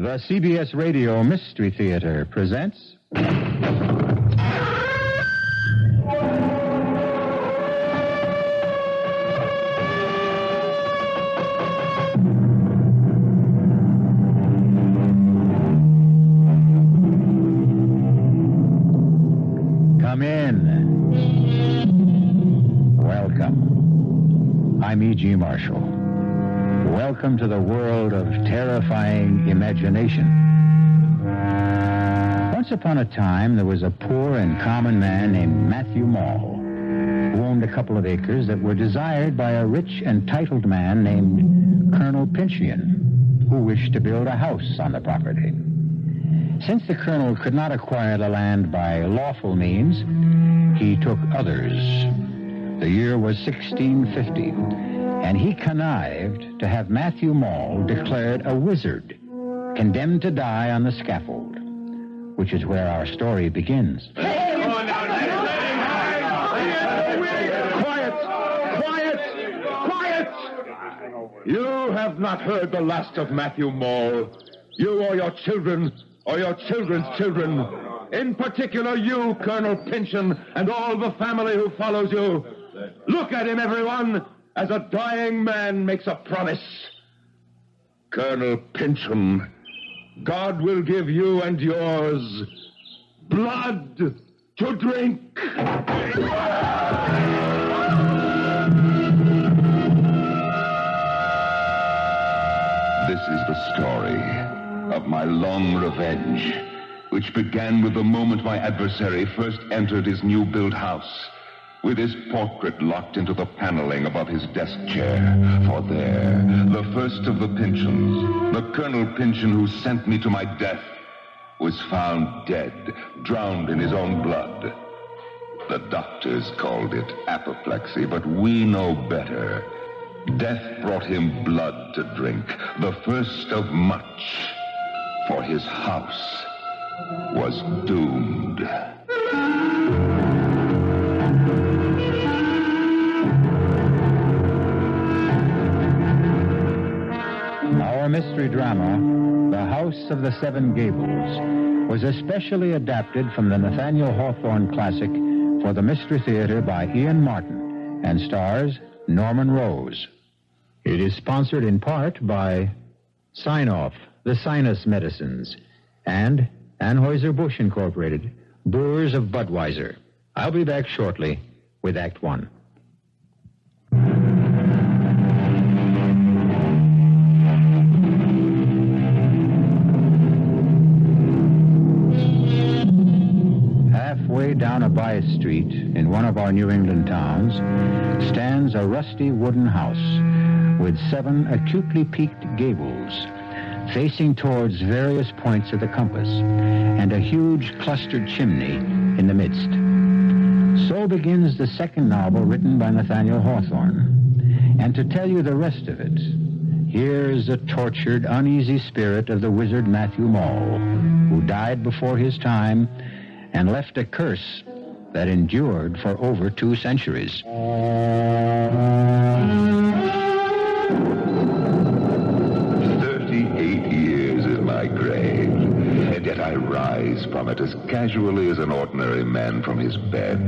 The CBS Radio Mystery Theater presents... Come in. Welcome. I'm E.G. Marshall. Welcome to the world of terrifying imagination. Once upon a time, there was a poor and common man named Matthew Mall, who owned a couple of acres that were desired by a rich and titled man named Colonel Pinchian, who wished to build a house on the property. Since the colonel could not acquire the land by lawful means, he took others. The year was 1650, and he connived to have Matthew Mall declared a wizard, condemned to die on the scaffold, which is where our story begins. Quiet! You have not heard the last of Matthew Mall. You or your children, or your children's children. In particular, you, Colonel Pinchian, and all the family who follows you. Look at him, everyone, as a dying man makes a promise. Colonel Pinchian, God will give you and yours blood to drink. This is the story of my long revenge, which began with the moment my adversary first entered his new-built house, with his portrait locked into the paneling above his desk chair. For there, the first of the Pinchians, the Colonel Pinchian who sent me to my death, was found dead, drowned in his own blood. The doctors called it apoplexy, but we know better. Death brought him blood to drink, the first of much, for his house was doomed. Our mystery drama, The House of the Seven Gables, was especially adapted from the Nathaniel Hawthorne classic for the Mystery Theater by Ian Martin and stars Norman Rose. It is sponsored in part by Sign-Off, the Sinus Medicines, and Anheuser-Busch Incorporated, Brewers of Budweiser. I'll be back shortly with Act One. Halfway down a by street in one of our New England towns stands a rusty wooden house with 7 acutely peaked gables facing towards various points of the compass and a huge clustered chimney in the midst. So begins the second novel written by Nathaniel Hawthorne. And to tell you the rest of it, here's the tortured, uneasy spirit of the wizard Matthew Mall, who died before his time and left a curse that endured for over 2 centuries. 38 years is my grave, and yet I rise from it as casually as an ordinary man from his bed.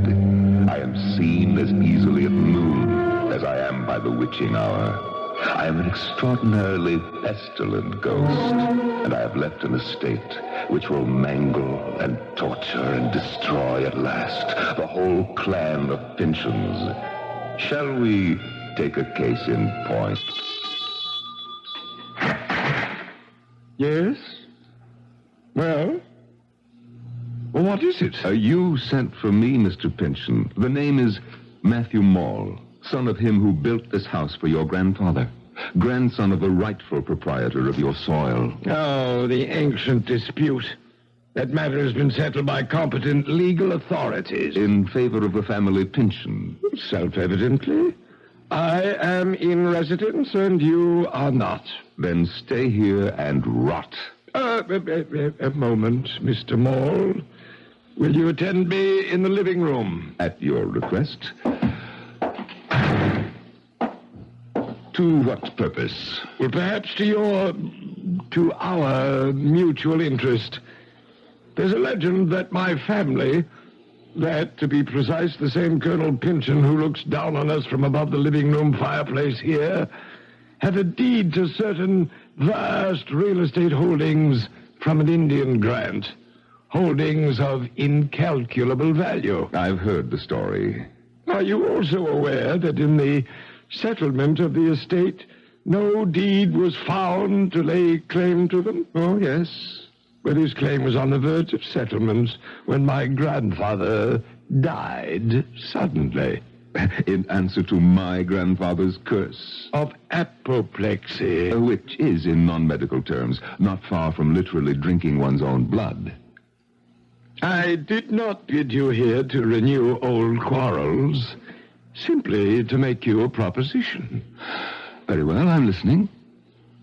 I am seen as easily at noon as I am by the witching hour. I am an extraordinarily pestilent ghost, and I have left an estate which will mangle and torture and destroy at last the whole clan of Pinchians. Shall we take a case in point? Yes? Well, what is it? You sent for me, Mr. Pinchian. The name is Matthew Mall, son of him who built this house for your grandfather, grandson of the rightful proprietor of your soil. Oh, the ancient dispute. That matter has been settled by competent legal authorities. In favor of the family Pinchian. Self-evidently. I am in residence and you are not. Then stay here and rot. A moment, Mr. Mall. Will you attend me in the living room? At your request. To what purpose? Well, perhaps to our mutual interest. There's a legend that my family, that, to be precise, the same Colonel Pynchon who looks down on us from above the living room fireplace here, had a deed to certain vast real estate holdings from an Indian grant. Holdings of incalculable value. I've heard the story. Are you also aware that in the settlement of the estate, no deed was found to lay claim to them? Oh, yes. But his claim was on the verge of settlement when my grandfather died suddenly. In answer to my grandfather's curse. Of apoplexy. Which is, in non-medical terms, not far from literally drinking one's own blood. I did not bid you here to renew old quarrels, simply to make you a proposition. Very well, I'm listening.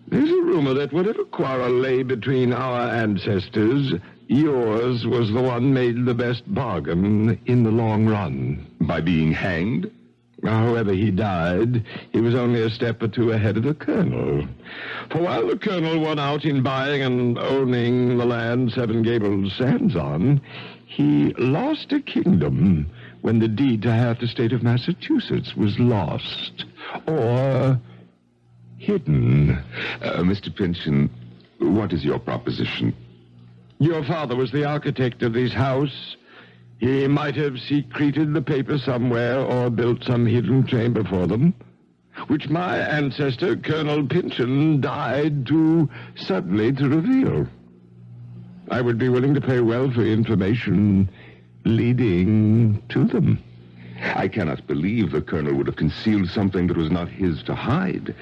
There's a rumor that whatever quarrel lay between our ancestors, yours was the one made the best bargain in the long run. By being hanged? However he died, he was only a step or two ahead of the Colonel. For while the Colonel won out in buying and owning the land Seven Gables stands on, he lost a kingdom when the deed to half the state of Massachusetts was lost. Or hidden. Mr. Pynchon, what is your proposition? Your father was the architect of this house. He might have secreted the papers somewhere or built some hidden chamber for them, which my ancestor, Colonel Pynchon, died too suddenly to reveal. I would be willing to pay well for information leading to them. I cannot believe the Colonel would have concealed something that was not his to hide.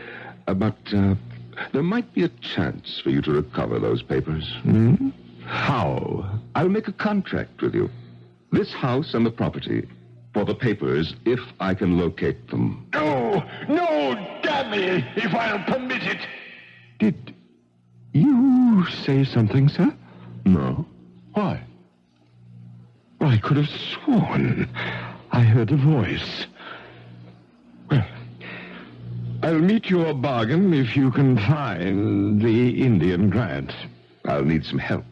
But there might be a chance for you to recover those papers. How? I'll make a contract with you. This house and the property. For the papers, if I can locate them. No, damn me, if I'll permit it. Did you say something, sir? No. Why? Well, I could have sworn I heard a voice. Well, I'll meet your bargain if you can find the Indian grant. I'll need some help.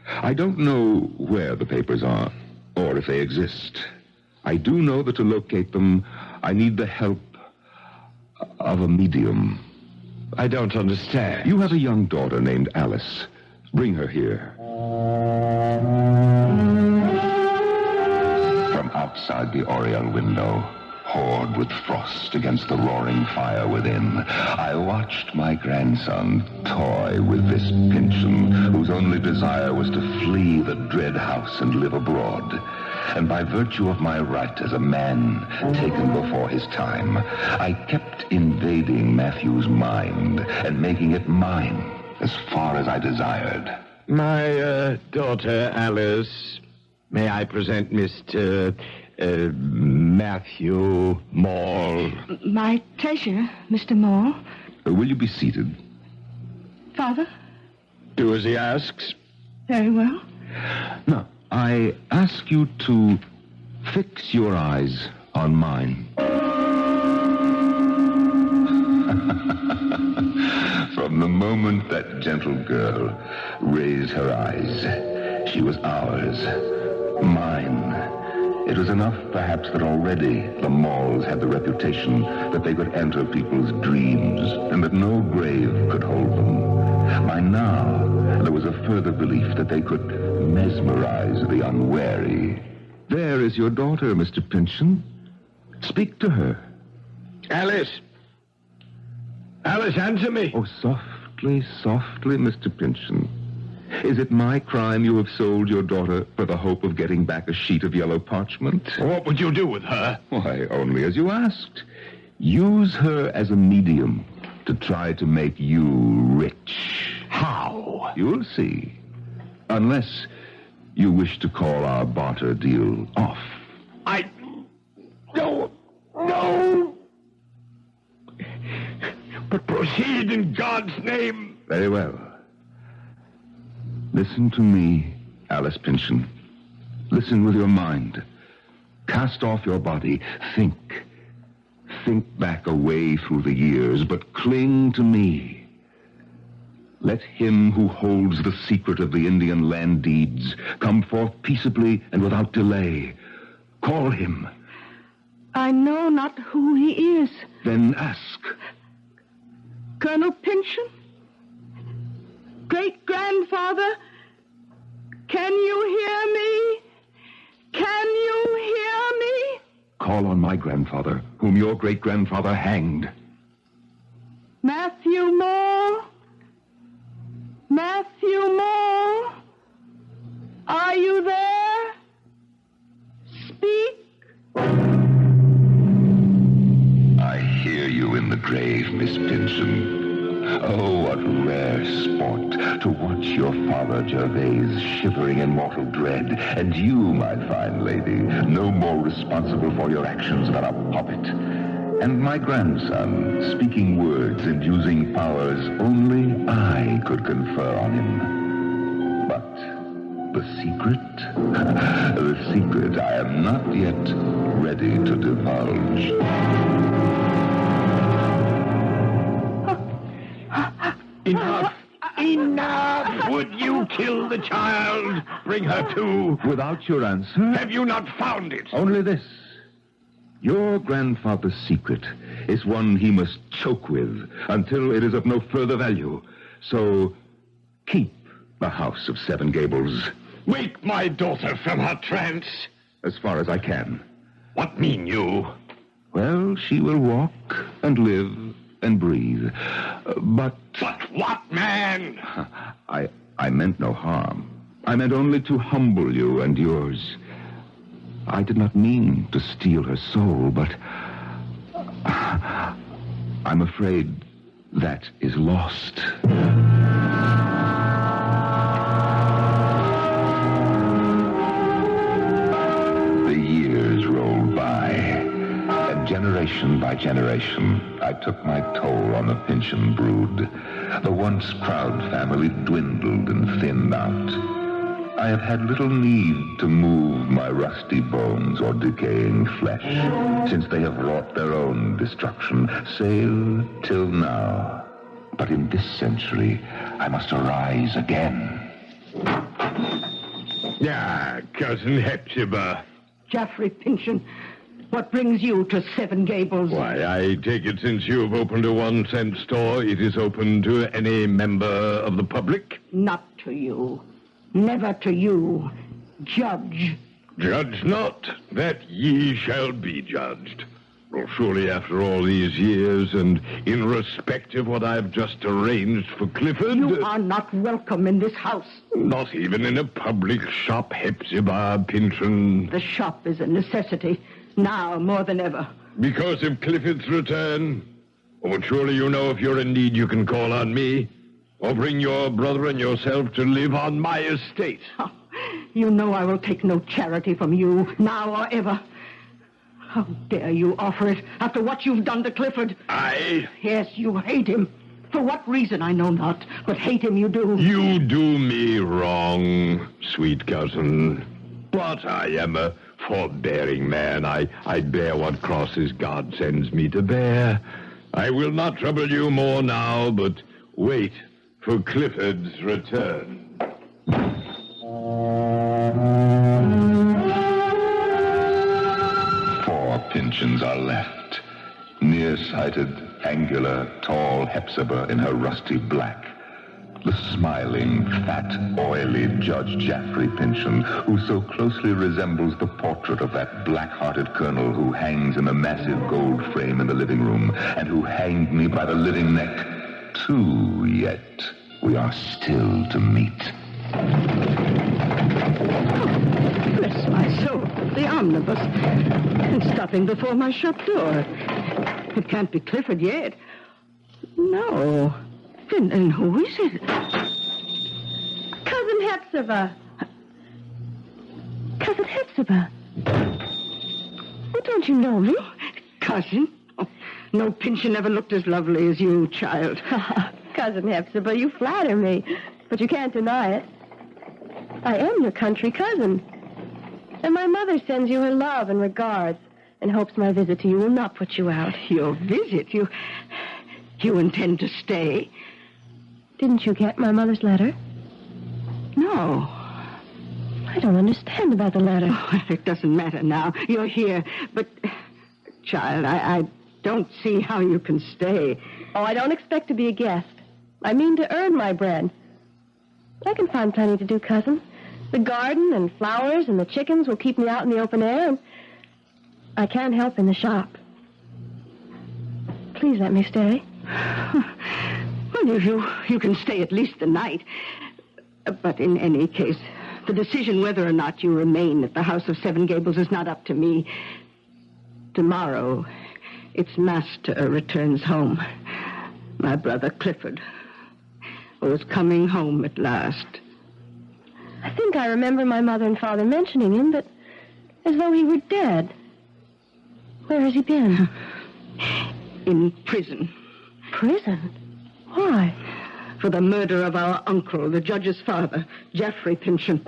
I don't know where the papers are, or if they exist. I do know that to locate them, I need the help of a medium. I don't understand. You have a young daughter named Alice. Bring her here. From outside the oriel window, poured with frost against the roaring fire within, I watched my grandson toy with this Pynchon, whose only desire was to flee the dread house and live abroad. And by virtue of my right as a man taken before his time, I kept invading Matthew's mind and making it mine as far as I desired. My daughter, Alice, may I present Mr. Matthew Maule. My pleasure, Mr. Maule. Will you be seated? Father? Do as he asks. Very well. Now, I ask you to fix your eyes on mine. From the moment that gentle girl raised her eyes, she was ours, mine. It was enough, perhaps, that already the Maules had the reputation that they could enter people's dreams and that no grave could hold them. By now, there was a further belief that they could mesmerize the unwary. There is your daughter, Mr. Pynchon. Speak to her. Alice! Alice, answer me! Oh, softly, softly, Mr. Pynchon. Is it my crime you have sold your daughter for the hope of getting back a sheet of yellow parchment? What would you do with her? Why, only as you asked. Use her as a medium to try to make you rich. How? You'll see. Unless you wish to call our barter deal off. No! But proceed in God's name. Very well. Listen to me, Alice Pynchon. Listen with your mind. Cast off your body. Think. think back away through the years, but cling to me. Let him who holds the secret of the Indian land deeds come forth peaceably and without delay. Call him. I know not who he is. Then ask. Colonel Pynchon? Great-grandfather? Can you hear me? Can you hear me? Call on my grandfather, whom your great-grandfather hanged. Matthew Moore? Matthew Moore? Are you there? Speak. I hear you in the grave, Miss Pynchon. Oh, what rare sport to watch your father Gervais shivering in mortal dread, and you, my fine lady, no more responsible for your actions than a puppet. And my grandson speaking words and using powers only I could confer on him. But the secret? The secret I am not yet ready to divulge. Enough! Enough! Would you kill the child? Bring her to. Without your answer? Have you not found it? Only this. Your grandfather's secret is one he must choke with until it is of no further value. So, keep the House of Seven Gables. Wake my daughter from her trance. As far as I can. What mean you? Well, she will walk and live and breathe. But what, man? I meant no harm. I meant only to humble you and yours. I did not mean to steal her soul, but I'm afraid that is lost. The years rolled by, and generation by generation, I took my toll on the Pynchon brood. The once proud family dwindled and thinned out. I have had little need to move my rusty bones or decaying flesh, since they have wrought their own destruction, save till now. But in this century, I must arise again. Cousin Hepzibah. Geoffrey Pynchon, what brings you to Seven Gables? Why, I take it since you have opened a 1-cent store, it is open to any member of the public? Not to you. Never to you. Judge. Judge not, that ye shall be judged. Well, surely after all these years, and in respect of what I've just arranged for Clifford... You are not welcome in this house. Not even in a public shop, Hepzibah Pynchon. The shop is a necessity, now more than ever. Because of Clifford's return? Oh, but surely you know if you're in need you can call on me. Or bring your brother and yourself to live on my estate. Oh, you know I will take no charity from you, now or ever. How dare you offer it after what you've done to Clifford? I? Yes, you hate him. For what reason, I know not, but hate him you do. You do me wrong, sweet cousin. But I am a forbearing man. I bear what crosses God sends me to bear. I will not trouble you more now, but wait for Clifford's return. 4 Pynchons are left. Nearsighted, angular, tall Hepzibah in her rusty black. The smiling, fat, oily Judge Geoffrey Pynchon, who so closely resembles the portrait of that black-hearted colonel who hangs in a massive gold frame in the living room, and who hanged me by the living neck. 2 yet. We are still to meet. Oh, bless my soul. The omnibus. It's stopping before my shop door. It can't be Clifford yet. No. Then who is it? Cousin Hepzibah. Cousin Hepzibah. Oh, don't you know me? Cousin? Oh, no Pynchon ever looked as lovely as you, child. Cousin Hepzibah, you flatter me, but you can't deny it. I am your country cousin. And my mother sends you her love and regards. in hopes my visit to you will not put you out. Your visit? You intend to stay? Didn't you get my mother's letter? No. I don't understand about the letter. Oh, it doesn't matter now. You're here. But, child, I don't see how you can stay. Oh, I don't expect to be a guest. I mean to earn my bread. I can find plenty to do, cousin. The garden and flowers and the chickens will keep me out in the open air, and I can't help in the shop. Please let me stay. Well, you can stay at least the night. But in any case, the decision whether or not you remain at the House of Seven Gables is not up to me. Tomorrow, its master returns home. My brother Clifford, who is coming home at last. I think I remember my mother and father mentioning him, but as though he were dead. Where has he been? In prison. Prison? Why? For the murder of our uncle, the judge's father, Geoffrey Pynchon.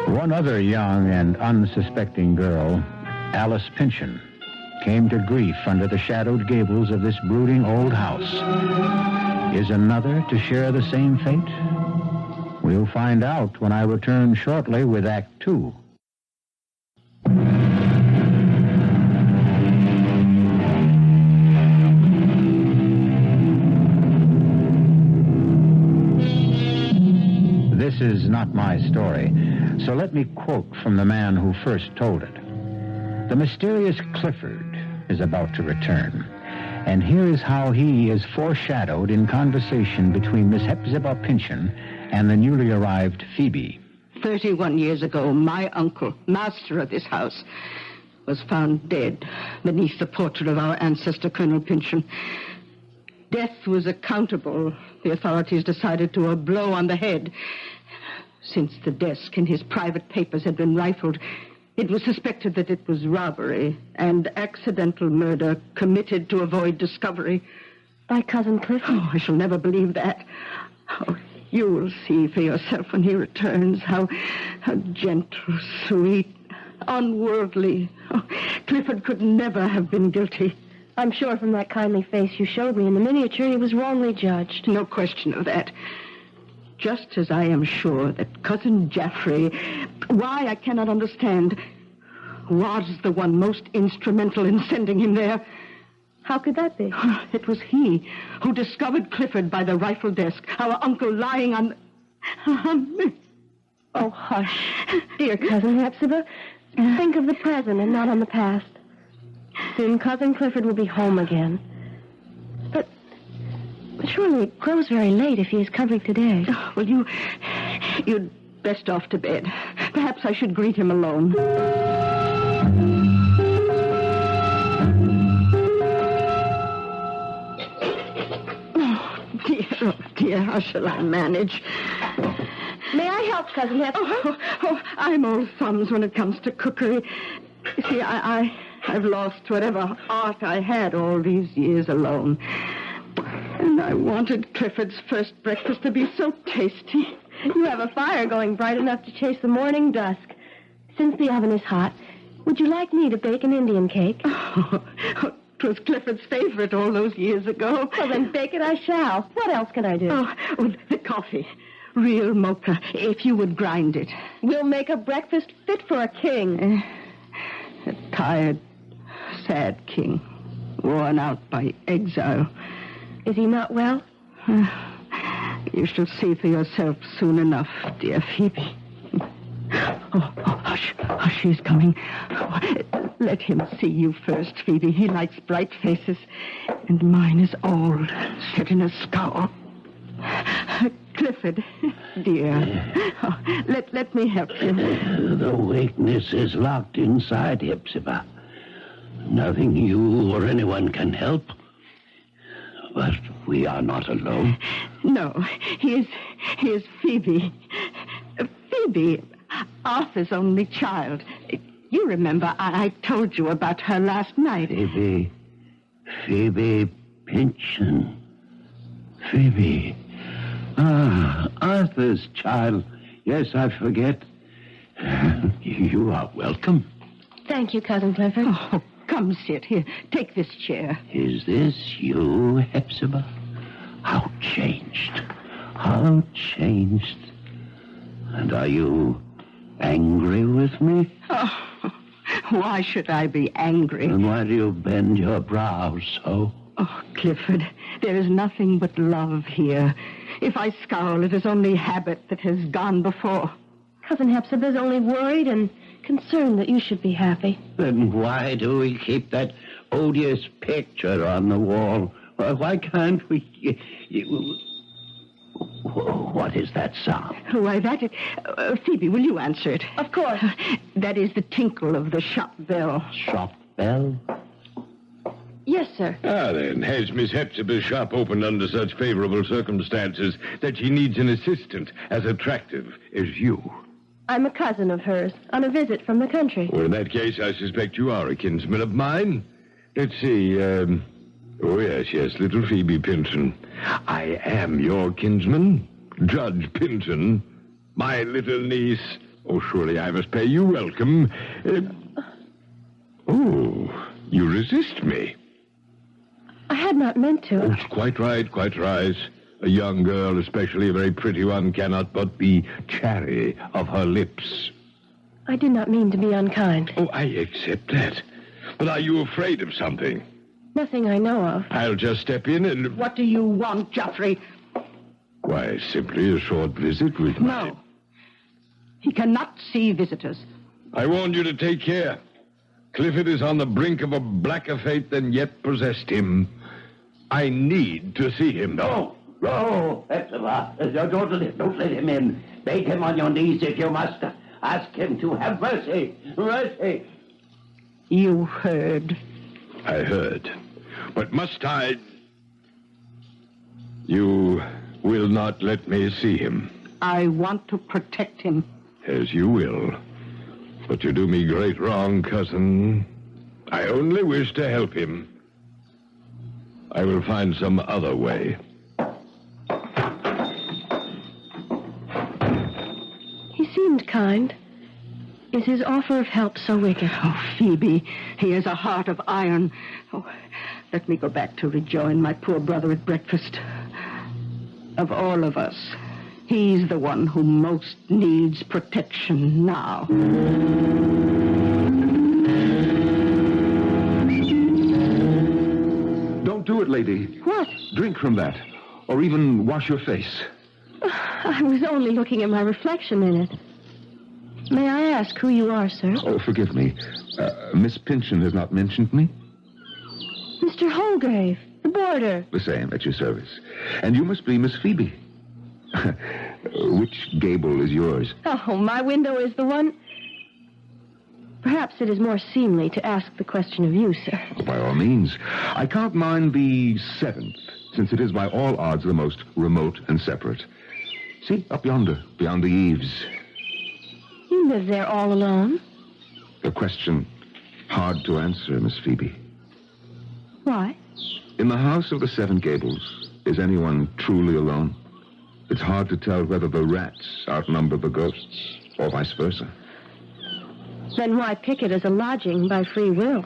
One other young and unsuspecting girl, Alice Pynchon, came to grief under the shadowed gables of this brooding old house. Is another to share the same fate? We'll find out when I return shortly with Act 2. This is not my story, so let me quote from the man who first told it. The mysterious Clifford is about to return, and here is how he is foreshadowed in conversation between Miss Hepzibah Pynchon and the newly arrived Phoebe. 31 years ago, my uncle, master of this house, was found dead beneath the portrait of our ancestor, Colonel Pynchon. Death was accountable, the authorities decided, to a blow on the head. Since the desk in his private papers had been rifled, it was suspected that it was robbery and accidental murder committed to avoid discovery. By Cousin Clifford? Oh, I shall never believe that. Oh, you will see for yourself when he returns how gentle, sweet, unworldly. Oh, Clifford could never have been guilty. I'm sure from that kindly face you showed me in the miniature he was wrongly judged. No question of that. Just as I am sure that Cousin Geoffrey, why I cannot understand, was the one most instrumental in sending him there. How could that be? It was he who discovered Clifford by the rifle desk, our uncle lying on... Oh, hush. Dear Cousin Hepzibah, think of the present and not on the past. Soon Cousin Clifford will be home again. But surely it grows very late if he is coming today. Oh, well, you'd best off to bed. Perhaps I should greet him alone. Oh, dear, how shall I manage? May I help, Cousin Hepzibah? Oh, I'm old thumbs when it comes to cookery. You see, I've lost whatever art I had all these years alone. And I wanted Clifford's first breakfast to be so tasty. You have a fire going bright enough to chase the morning dusk. Since the oven is hot, would you like me to bake an Indian cake? Oh, it was Clifford's favorite all those years ago. Well, then bake it I shall. What else can I do? Oh, the coffee. Real mocha, if you would grind it. We'll make a breakfast fit for a king. A tired, sad king, worn out by exile. Is he not well? You shall see for yourself soon enough, dear Phoebe. Oh, hush, he's coming. Oh, let him see you first, Phoebe. He likes bright faces, and mine is old, set in a scowl. Clifford, dear, let me help you. The weakness is locked inside, Hepzibah. Nothing you or anyone can help. But we are not alone. No, he is Phoebe. Phoebe, Arthur's only child. You remember I told you about her last night. Phoebe Pynchon. Phoebe. Ah, Arthur's child. Yes, I forget. You are welcome. Thank you, Cousin Clifford. Oh, come sit here. Take this chair. Is this you, Hepzibah? How changed. How changed. And are you angry with me? Oh, why should I be angry? And why do you bend your brows so? Oh, Clifford, there is nothing but love here. If I scowl, it is only habit that has gone before. Cousin Hepzibah's only worried and concerned that you should be happy. Then why do we keep that odious picture on the wall? Why can't we... What is that sound? Why, that is... Phoebe, will you answer it? Of course. That is the tinkle of the shop bell. Shop bell? Yes, sir. Ah, then, has Miss Hepzibah's shop opened under such favorable circumstances that she needs an assistant as attractive as you? I'm a cousin of hers, on a visit from the country. Well, in that case, I suspect you are a kinsman of mine. Let's see, oh, yes, little Phoebe Pinson. I am your kinsman, Judge Pinson, my little niece. Oh, surely I must pay you welcome. Oh, you resist me. I had not meant to. Oh, quite right, quite right. A young girl, especially a very pretty one, cannot but be chary of her lips. I did not mean to be unkind. Oh, I accept that. But are you afraid of something? Nothing I know of. I'll just step in and... What do you want, Geoffrey? Why, simply a short visit with my... No. He cannot see visitors. I warned you to take care. Clifford is on the brink of a blacker fate than yet possessed him. I need to see him. No, Hepzibah. Don't let him in. Beg him on your knees if you must. Ask him to have mercy. Mercy. You heard. I heard. But must I... You will not let me see him. I want to protect him. As you will. But you do me great wrong, cousin. I only wish to help him. I will find some other way. He seemed kind. Is his offer of help so wicked? Oh, Phoebe, he has a heart of iron. Oh, let me go back to rejoin my poor brother at breakfast. Of all of us, he's the one who most needs protection now. Don't do it, lady. What? Drink from that. Or even wash your face. I was only looking at my reflection in it. May I ask who you are, sir? Oh, forgive me. Miss Pynchon has not mentioned me? Mr. Holgrave, the boarder. The same, at your service. And you must be Miss Phoebe. Which gable is yours? Oh, my window is the one... Perhaps it is more seemly to ask the question of you, sir. By all means. I count mine the 7th, since it is by all odds the most remote and separate. See, up yonder, beyond the eaves. You live there all alone? A question hard to answer, Miss Phoebe. Why? In the house of the 7 gables, is anyone truly alone? It's hard to tell whether the rats outnumber the ghosts, or vice versa. Then why pick it as a lodging by free will?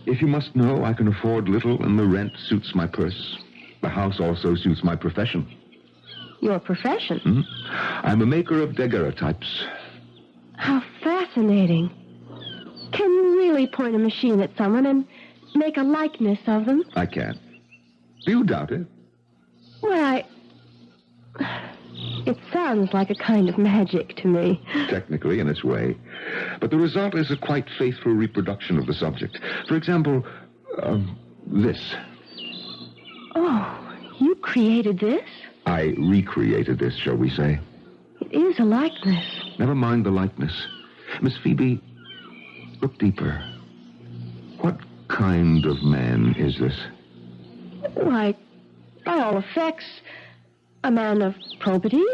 If you must know, I can afford little, and the rent suits my purse. The house also suits my profession. Your profession? Mm-hmm. I'm a maker of daguerreotypes. How fascinating. Can you really point a machine at someone and make a likeness of them? I can. Do you doubt it? Well, It sounds like a kind of magic to me. Technically, in its way. But the result is a quite faithful reproduction of the subject. For example, this. Oh, you created this? I recreated this, shall we say. It is a likeness. Never mind the likeness. Miss Phoebe, look deeper. What kind of man is this? Why, by all effects, a man of probity,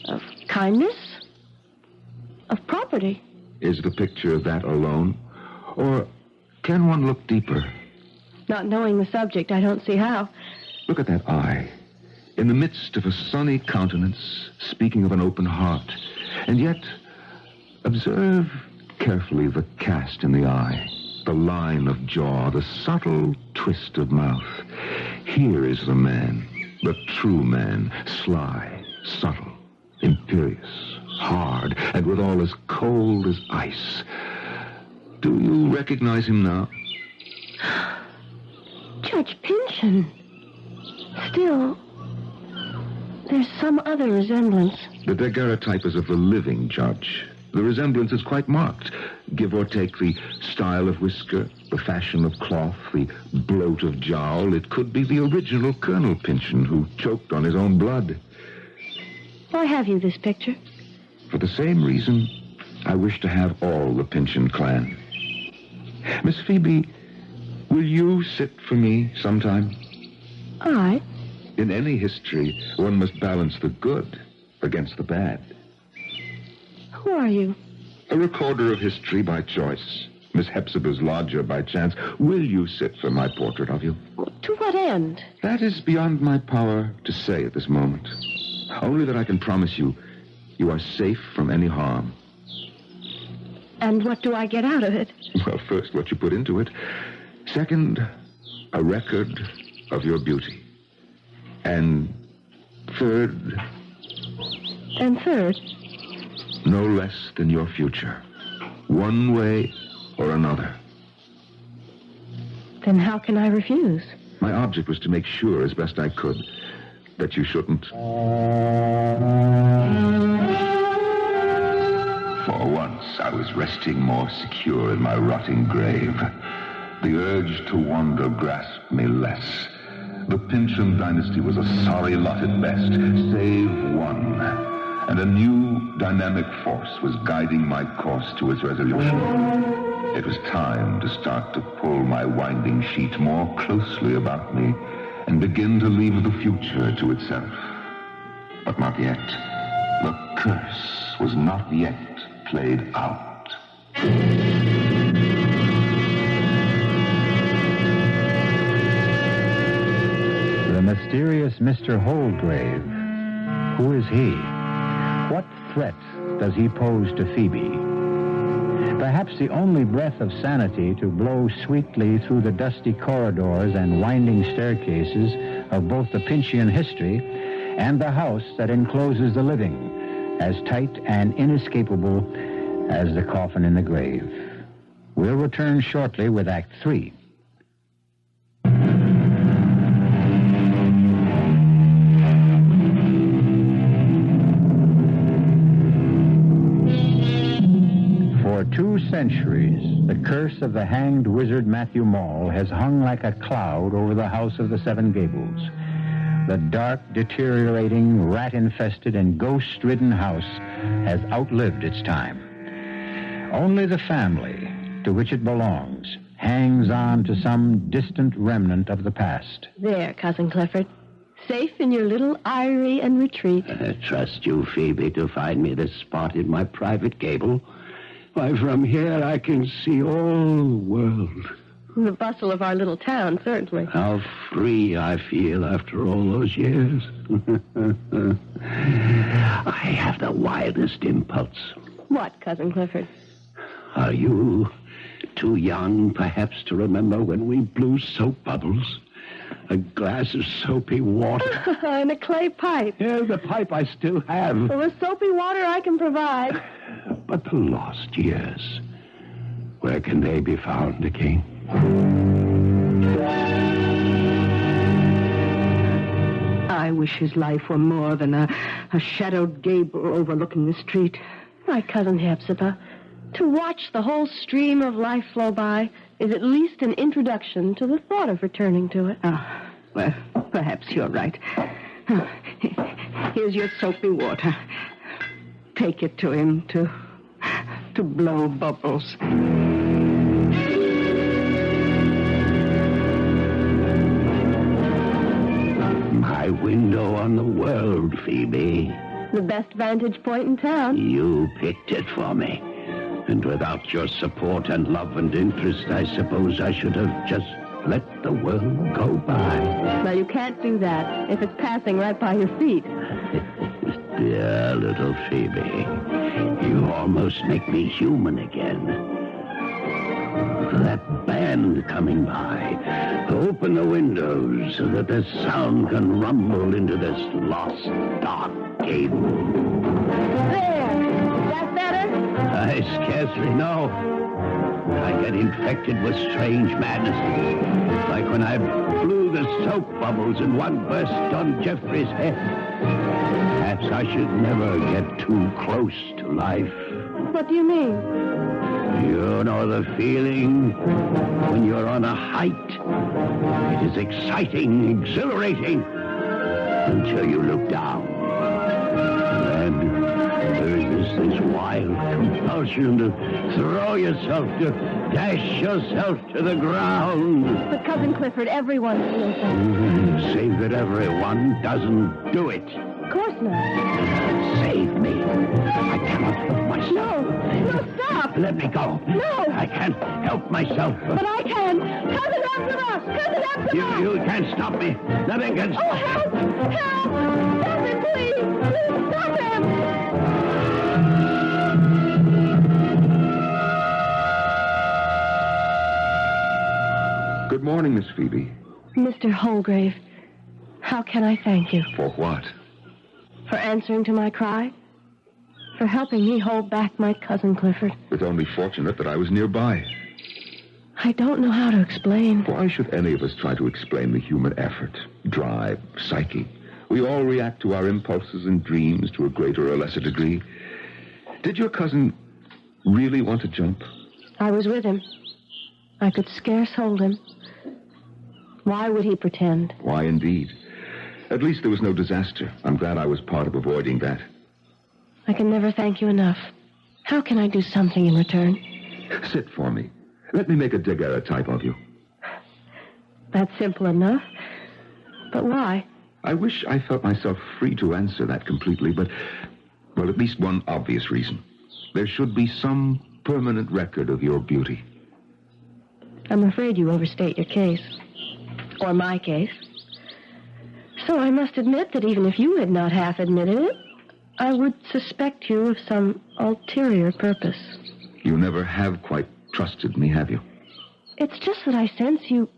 of kindness, of property. Is the picture that alone? Or can one look deeper? Not knowing the subject, I don't see how. Look at that eye. In the midst of a sunny countenance, speaking of an open heart, And yet, observe carefully the cast in the eye, the line of jaw, the subtle twist of mouth. Here is the man, the true man, sly, subtle, imperious, hard, and withal as cold as ice. Do you recognize him now? Judge Pynchon. Still, there's some other resemblance. The daguerreotype is of the living judge. The resemblance is quite marked. Give or take the style of whisker, the fashion of cloth, the bloat of jowl, it could be the original Colonel Pynchon who choked on his own blood. Why have you this picture? For the same reason, I wish to have all the Pynchon clan. Miss Phoebe, will you sit for me sometime? I? In any history, one must balance the good against the bad. Who are you? A recorder of history by choice. Miss Hepzibah's lodger by chance. Will you sit for my portrait of you? To what end? That is beyond my power to say at this moment. Only that I can promise you, you are safe from any harm. And what do I get out of it? Well, first, what you put into it. Second, a record of your beauty. And third... And third? No less than your future. One way or another. Then how can I refuse? My object was to make sure, as best I could, that you shouldn't. For once, I was resting more secure in my rotting grave. The urge to wander grasped me less. The Pynchon dynasty was a sorry lot at best, save one. And a new dynamic force was guiding my course to its resolution. It was time to start to pull my winding sheet more closely about me and begin to leave the future to itself. But not yet. The curse was not yet played out. The mysterious Mr. Holgrave. Who is he? What threat does he pose to Phoebe? Perhaps the only breath of sanity to blow sweetly through the dusty corridors and winding staircases of both the Pynchon history and the house that encloses the living, as tight and inescapable as the coffin in the grave. We'll return shortly with Act 3. For 2 centuries, the curse of the hanged wizard Matthew Mole has hung like a cloud over the house of the Seven Gables. The dark, deteriorating, rat-infested, and ghost-ridden house has outlived its time. Only the family to which it belongs hangs on to some distant remnant of the past. There, Cousin Clifford. Safe in your little eyrie and retreat. Trust you, Phoebe, to find me this spot in my private gable. Why, from here I can see all the world. The bustle of our little town, certainly. How free I feel after all those years. I have the wildest impulse. What, Cousin Clifford? Are you too young, perhaps, to remember when we blew soap bubbles? A glass of soapy water. And a clay pipe. Yeah, the pipe I still have. Well, the soapy water I can provide. But the lost years, where can they be found again? I wish his life were more than a shadowed gable overlooking the street. My Cousin Hepzibah, to watch the whole stream of life flow by is at least an introduction to the thought of returning to it. Oh, well, perhaps you're right. Here's your soapy water. Take it to him to blow bubbles. My window on the world, Phoebe. The best vantage point in town. You picked it for me. And without your support and love and interest, I suppose I should have just let the world go by. Well, you can't do that if it's passing right by your feet. Dear little Phoebe, you almost make me human again. That band coming by. Open the windows so that the sound can rumble into this lost, dark gable. There! Is that better? I scarcely know. I get infected with strange madnesses, like when I blew the soap bubbles and one burst on Jeffrey's head. Perhaps I should never get too close to life. What do you mean? You know the feeling when you're on a height. It is exciting, exhilarating, until you look down. Then there's this wild compulsion to throw yourself, to dash yourself to the ground. But Cousin Clifford, everyone feels that. Save that everyone doesn't do it. Of course not. Save me. I cannot help myself. No, stop! Let me go. No! I can't help myself. But I can. Cousin Epsimus! Cousin Epsimus! You can't stop me. Nothing can stop me. Oh, help! Help! Stop him, please! Please stop him! Good morning, Miss Phoebe. Mr. Holgrave, how can I thank you? For what? For answering to my cry? For helping me hold back my cousin Clifford? It's only fortunate that I was nearby. I don't know how to explain. Why should any of us try to explain the human effort, drive, psyche? We all react to our impulses and dreams to a greater or lesser degree. Did your cousin really want to jump? I was with him. I could scarce hold him. Why would he pretend? Why, indeed. At least there was no disaster. I'm glad I was part of avoiding that. I can never thank you enough. How can I do something in return? Sit for me. Let me make a daguerreotype of you. That's simple enough. But why? I wish I felt myself free to answer that completely, but, well, at least one obvious reason. There should be some permanent record of your beauty. I'm afraid you overstate your case. Or my case. So I must admit that even if you had not half admitted it, I would suspect you of some ulterior purpose. You never have quite trusted me, have you? It's just that I sense you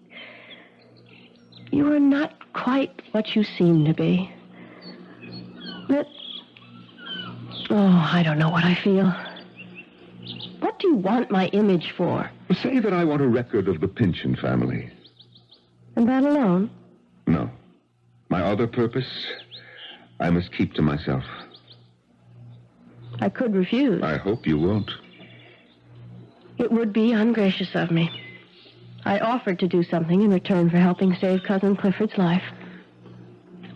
are not quite what you seem to be. That... Oh, I don't know what I feel. What do you want my image for? Say that I want a record of the Pynchon family. And that alone? No. My other purpose, I must keep to myself. I could refuse. I hope you won't. It would be ungracious of me. I offered to do something in return for helping save Cousin Clifford's life.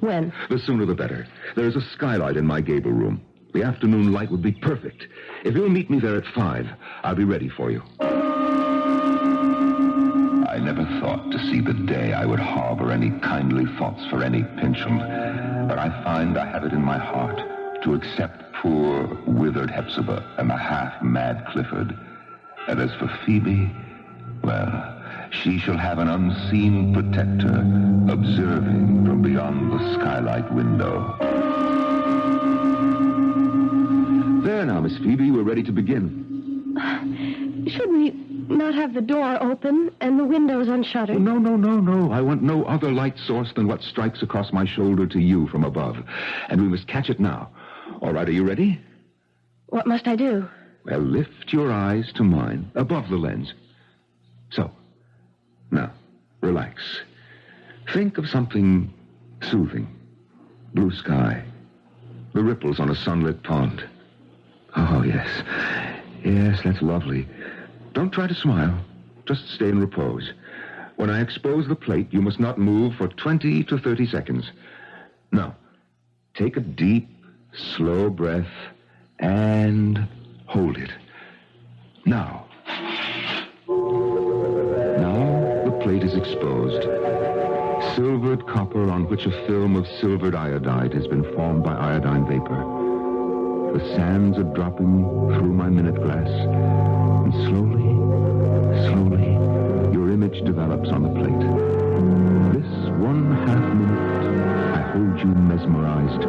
When? The sooner the better. There's a skylight in my gable room. The afternoon light would be perfect. If you'll meet me there at 5, I'll be ready for you. I never thought to see the day I would harbor any kindly thoughts for any Pynchon, but I find I have it in my heart to accept poor, withered Hepzibah and the half-mad Clifford. And as for Phoebe, well, she shall have an unseen protector observing from beyond the skylight window. There now, Miss Phoebe, we're ready to begin. Should we not have the door open and the windows unshuttered? No. I want no other light source than what strikes across my shoulder to you from above. And we must catch it now. All right, are you ready? What must I do? Well, lift your eyes to mine, above the lens. So. Now, relax. Think of something soothing. Blue sky. The ripples on a sunlit pond. Oh, yes. Yes, that's lovely. Don't try to smile. Just stay in repose. When I expose the plate, you must not move for 20 to 30 seconds. Now, take a deep, slow breath and hold it. Now. Now the plate is exposed. Silvered copper on which a film of silvered iodide has been formed by iodine vapor. The sands are dropping through my minute glass, and slowly, your image develops on the plate. This 1/2 minute I hold you mesmerized,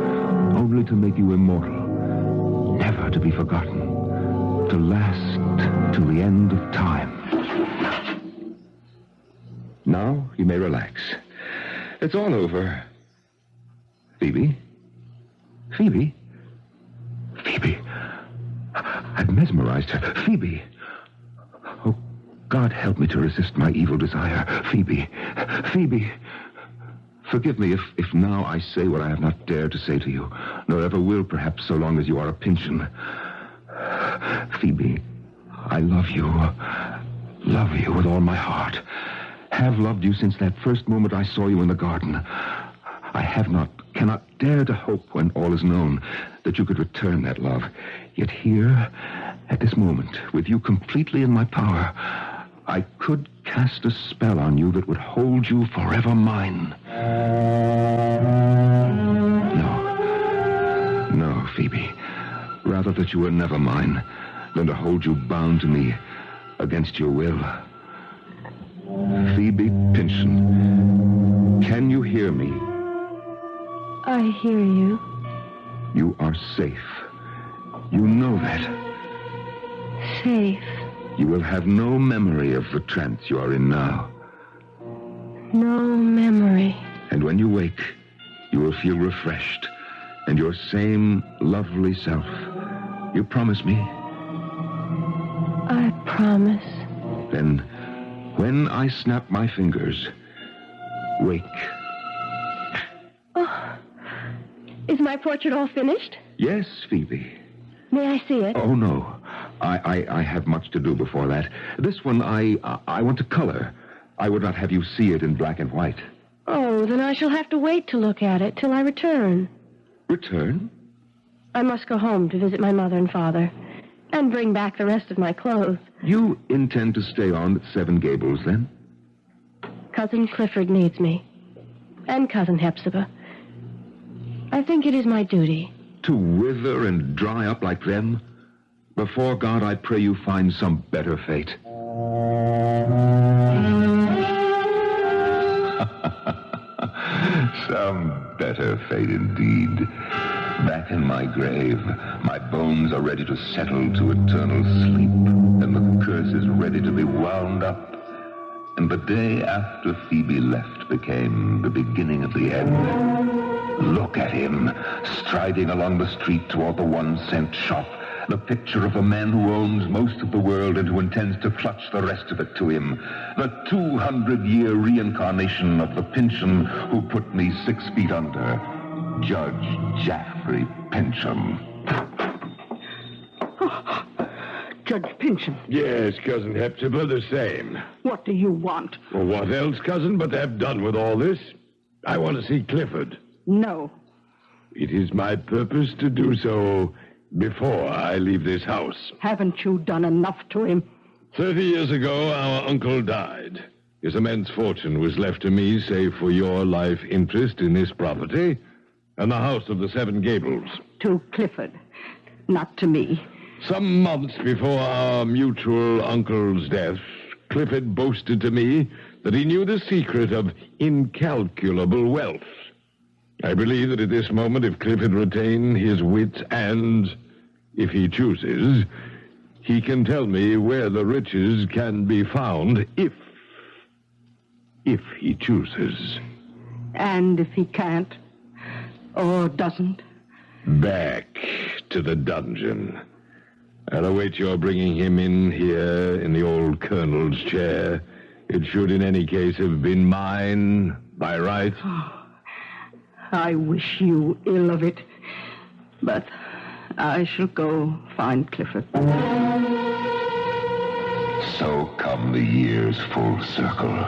only to make you immortal, never to be forgotten, to last till the end of time. Now you may relax. It's all over. Phoebe? Phoebe? Phoebe? I've mesmerized her. Phoebe! Oh, God help me to resist my evil desire. Phoebe! Phoebe! Forgive me if now I say what I have not dared to say to you, nor ever will, perhaps, so long as you are a Pyncheon. Phoebe, I love you with all my heart. Have loved you since that first moment I saw you in the garden. I cannot dare to hope when all is known that you could return that love. Yet here, at this moment, with you completely in my power, I could cast a spell on you that would hold you forever mine. No, Phoebe. Rather that you were never mine than to hold you bound to me against your will. Phoebe Pyncheon, can you hear me? I hear you. You are safe. You know that. Safe. You will have no memory of the trance you are in now. No memory. And when you wake, you will feel refreshed and your same lovely self. You promise me? I promise. Then, when I snap my fingers, wake. Oh, is my portrait all finished? Yes, Phoebe. May I see it? Oh, no. I have much to do before that. This one, I want to color. I would not have you see it in black and white. Oh, then I shall have to wait to look at it till I return. Return? I must go home to visit my mother and father and bring back the rest of my clothes. You intend to stay on at Seven Gables, then? Cousin Clifford needs me. And Cousin Hepzibah. I think it is my duty. To wither and dry up like them? Before God, I pray you find some better fate. Some better fate indeed. Back in my grave, my bones are ready to settle to eternal sleep, and the curse is ready to be wound up. And the day after Phoebe left became the beginning of the end. Look at him, striding along the street toward the 1-cent shop, the picture of a man who owns most of the world and who intends to clutch the rest of it to him. The 200-year reincarnation of the Pyncheon who put me 6 feet under. Judge Jaffrey Pyncheon. Oh, Judge Pyncheon. Yes, Cousin Hepzibah, the same. What do you want? Well, what else, cousin, but to have done with all this? I want to see Clifford. No. It is my purpose to do so before I leave this house. Haven't you done enough to him? 30 years ago, our uncle died. His immense fortune was left to me, save for your life interest in this property and the house of the Seven Gables. To Clifford, not to me. Some months before our mutual uncle's death, Clifford boasted to me that he knew the secret of incalculable wealth. I believe that at this moment, if Clifford retain his wits and, if he chooses, he can tell me where the riches can be found, if he chooses. And if he can't, or doesn't? Back to the dungeon. I'll await your bringing him in here in the old colonel's chair. It should in any case have been mine, by right. I wish you ill of it, but I shall go find Clifford. So come the years full circle.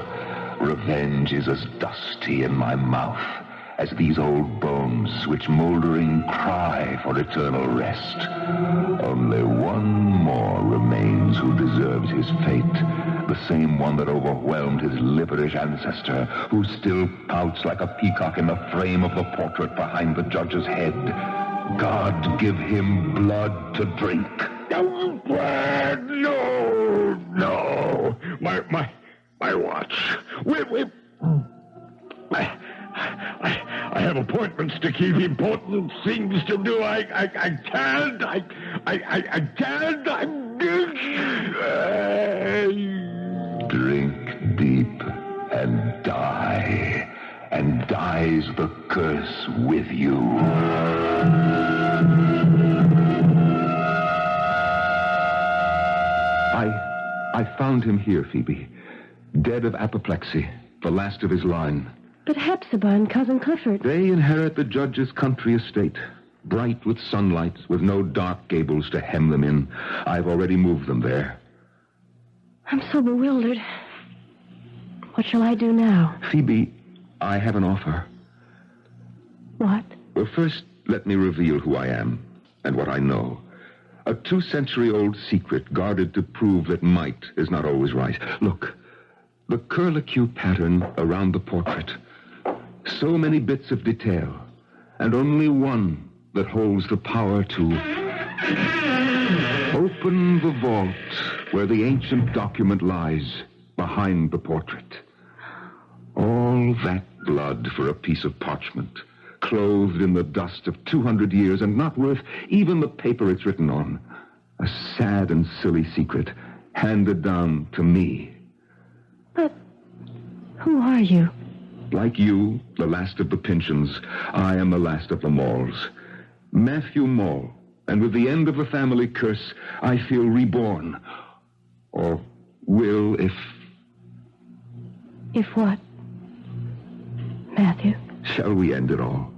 Revenge is as dusty in my mouth as these old bones which moldering cry for eternal rest. Only one more remains who deserves his fate, the same one that overwhelmed his liverish ancestor, who still pouts like a peacock in the frame of the portrait behind the judge's head. God give him blood to drink. No, no. My watch. I have appointments to keep, important things to do. I can't. I can't. Drink deep and die. And dies the curse with you. I found him here, Phoebe. Dead of apoplexy. The last of his line. But Hepzibah and Cousin Clifford... They inherit the judge's country estate. Bright with sunlight, with no dark gables to hem them in. I've already moved them there. I'm so bewildered. What shall I do now? Phoebe, I have an offer. What? Well, first, let me reveal who I am and what I know. A 2-century-old secret guarded to prove that might is not always right. Look, the curlicue pattern around the portrait. So many bits of detail, and only one that holds the power to open the vault where the ancient document lies behind the portrait. All that blood for a piece of parchment, clothed in the dust of 200 years and not worth even the paper it's written on. A sad and silly secret handed down to me. But who are you? Like you, the last of the Pynchons, I am the last of the Maules. Matthew Maule, and with the end of the family curse, I feel reborn. Or will if... If what? Matthew? Shall we end it all?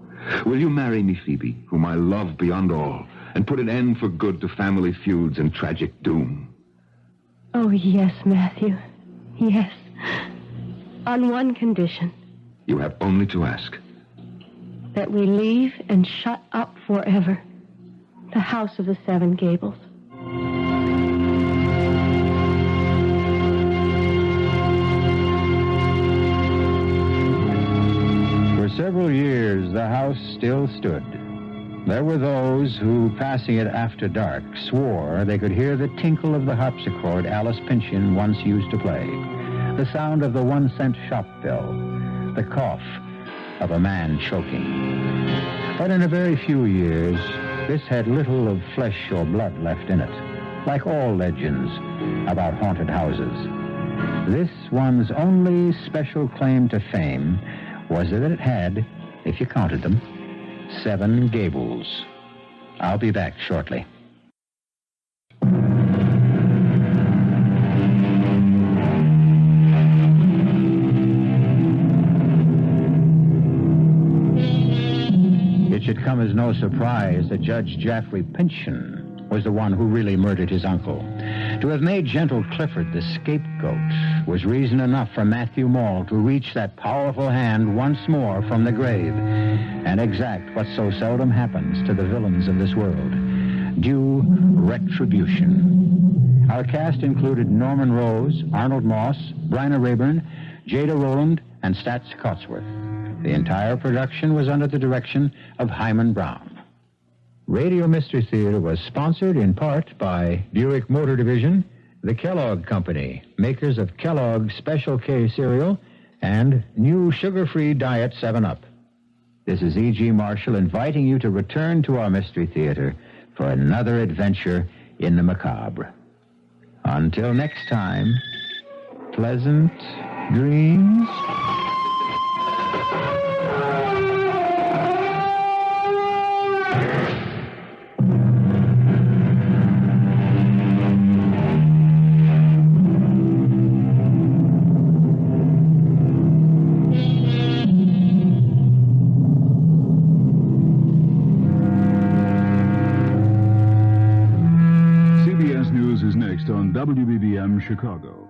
Will you marry me, Phoebe, whom I love beyond all, and put an end for good to family feuds and tragic doom? Oh, yes, Matthew. Yes. On one condition. You have only to ask. That we leave and shut up forever the House of the Seven Gables. For several years, the house still stood. There were those who, passing it after dark, swore they could hear the tinkle of the harpsichord Alice Pynchon once used to play, the sound of the 1-cent shop bell, the cough of a man choking. But in a very few years, this had little of flesh or blood left in it, like all legends about haunted houses. This one's only special claim to fame was that it had, if you counted them, 7 gables. I'll be back shortly. It should come as no surprise that Judge Jaffrey Pynchon was the one who really murdered his uncle. To have made gentle Clifford the scapegoat was reason enough for Matthew Maule to reach that powerful hand once more from the grave and exact what so seldom happens to the villains of this world, due retribution. Our cast included Norman Rose, Arnold Moss, Bryna Raeburn, Jada Rowland, and Staats Cotsworth. The entire production was under the direction of Hyman Brown. Radio Mystery Theater was sponsored in part by Buick Motor Division, the Kellogg Company, makers of Kellogg Special K cereal, and new sugar-free Diet 7-Up. This is E.G. Marshall inviting you to return to our Mystery Theater for another adventure in the macabre. Until next time, pleasant dreams. WBBM Chicago.